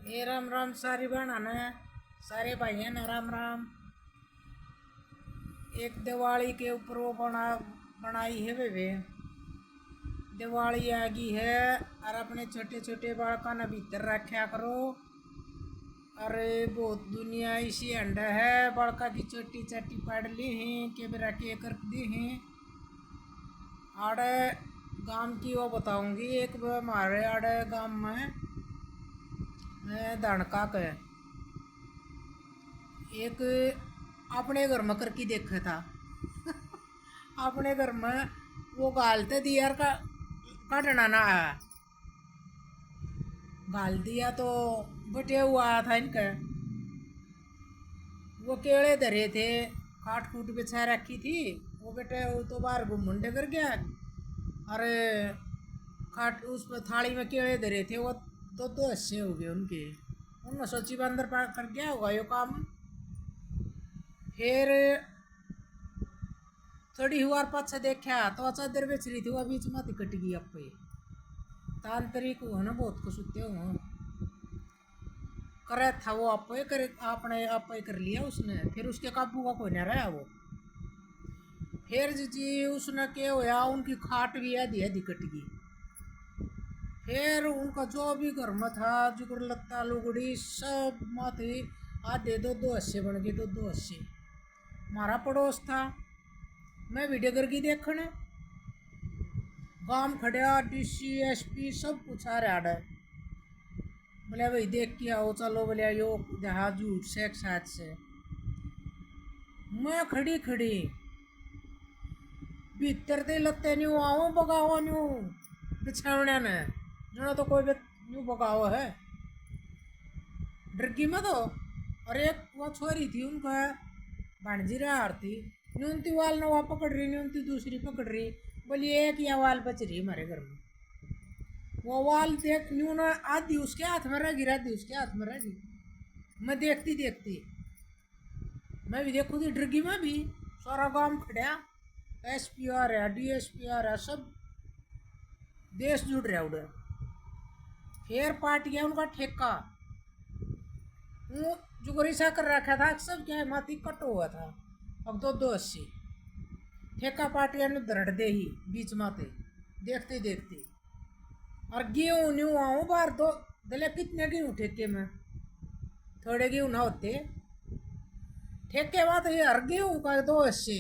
ए राम राम सारी बहना ने सारे भाइयों ने राम राम। एक दिवाली के ऊपर वो बनाई है वे दिवाली आ गई है और अपने छोटे छोटे बालका ने भीतर रखा करो। अरे बहुत दुनिया इसी अंडा है बड़का की छोटी चाटी पड़ ली हैं के बेरा के कर दी हैं। आड़े गांव की वो बताऊंगी एक हमारे आड़े गांव में धनका के एक अपने घर में करके देखा था अपने घर में वो गालते दिया का काटना ना आया गाल दिया तो बटे हुआ था इनका वो केड़े धरे थे काट कूट बिछा रखी थी वो बेटे वो तो बाहर घुमंडे कर गया। अरे काट उस पर थाली में केड़े धरे थे वो तो अच्छे हो गए उनके उनने सोची बंदर पार कर गया होगा यो काम। फिर थोड़ी हुआ पाछा देखा तो चादर बेच रही थी वो बीच में कट गई आप तांत्रिक हो ना बहुत कुछ होते हो करे था वो आप करे आपने आप कर लिया उसने फिर उसके काबू का कोई नहीं रहा वो। फिर जी उसने क्या होया उनकी खाट भी आधी आधी कट गई। फिर उनका जो भी घर में था जुगर लत्ता लुगड़ी सब माथे आधे दो हिस्से बन गए दो हिस्से। हमारा पड़ोस था मैं वीडियो करके देखने गांव खड़ा डीसी एसपी सब कुछ आ रहा है बोले भाई देख के आओ चलो बोले यो जहाँ झूठ से साथ से मैं खड़ी खड़ी भीतर दे लत्ते न्यू आओ बगाओ न्यू बिछावने ने जो तो कोई न्यू बगाओ है डरगी में तो। और एक वो छोरी थी उनका भाणजी रहा थी न्यूनती वाल ने वहाँ पकड़ रही न्यूनती दूसरी पकड़ रही बोली एक या वाल बच रही हमारे घर में वो वाल देख न्यू ना आधी उसके हाथ में रह गिरा आधी उसके हाथ में रह गई। मैं देखती देखती मैं भी देखूँ थी डरगी में भी सारा गांव खड़ा एसपी आ रहा डीएसपी आ रहा सब देश जुड़ रहा उधर। फिर पार्टी है उनका ठेका वो जो गोरीसा कर रखा था सब क्या माती कट हुआ था अब दो अस्सी ठेका पार्टी ने धड़ दे ही बीच माते देखते देखते। और गेहूँ न्यू आऊँ बाहर दो दले कितने गेहूँ ठेके में थोड़े गेहूँ ना होते ठेके में तो ये हर गेहूँ का दो हिस्से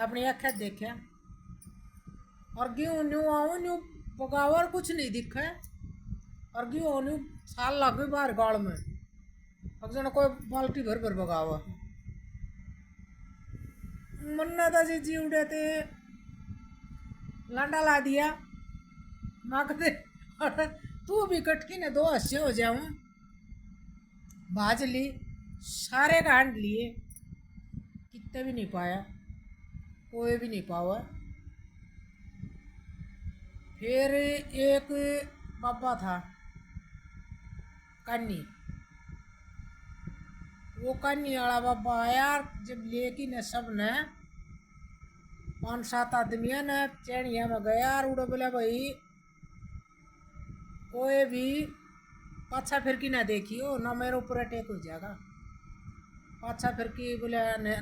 अपनी आँखें देखा। और गेहूँ न्यू आऊँ न्यू बगावर कुछ नहीं दिखा और गेहूँ न्यू साल लग गई बाहर गाड़ में अब जो कोई बाल्टी भर भर बगावा मन्ना था जी उड़े थे लांडा ला दिया मांगते तू भी कटकी ने दो हिस्से हो जाऊं भाज ली सारे कांड लिए कितने भी नहीं पाया कोई भी नहीं पावा। फिर एक बाबा था कानी वो कानी वाला बाबा आया जब लेकिन सब ने 5-7 आदमियों ने चैनिया में गया और उड़े बोला भाई कोई भी पाछा फिर की ना देखियो ना मेरे ऊपर अटैक हो जाएगा पाछा फिर की बोले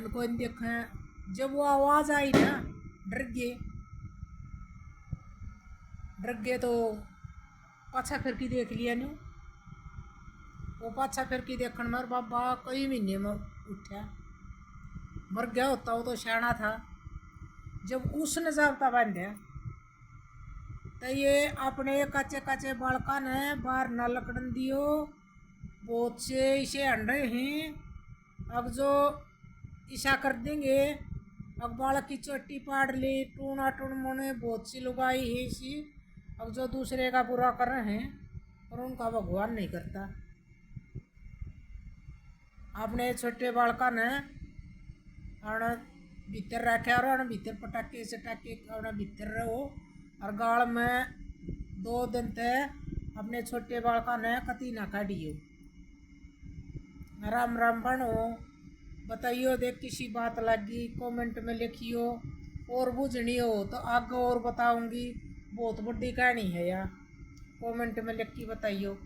कोई नहीं देखे। जब वो आवाज़ आई ना डर गए तो पाछा फिर की देख लिया न्यू वो पाछा फिर की देखने में बाबा कई महीने में उठा मर गया होता वो तो शाना था। जब उसने जाबता बांधा तो ये अपने कच्चे कच्चे बालका ने बाहर न लकड़न दियो बहुत से इसे अंडे हैं अब जो ईसा कर देंगे अब बालक की चोटी पाड़ ली टूना टून मोने बहुत सी लुगाई है इसी अब जो दूसरे का बुरा कर रहे हैं और उनका भगवान नहीं करता। अपने छोटे बालका ने भीतर रखे और भीतर पटाखे सटाखे भीतर रहो और गाल में 2 दिन तक अपने छोटे बालका ने कती ना काटियो। राम राम बनो बताइयो देख किसी बात लगी कमेंट में लिखियो और बुझनी हो तो आगे और बताऊंगी बहुत बड़ी कहानी है यार। कमेंट में लिख के बताइयो।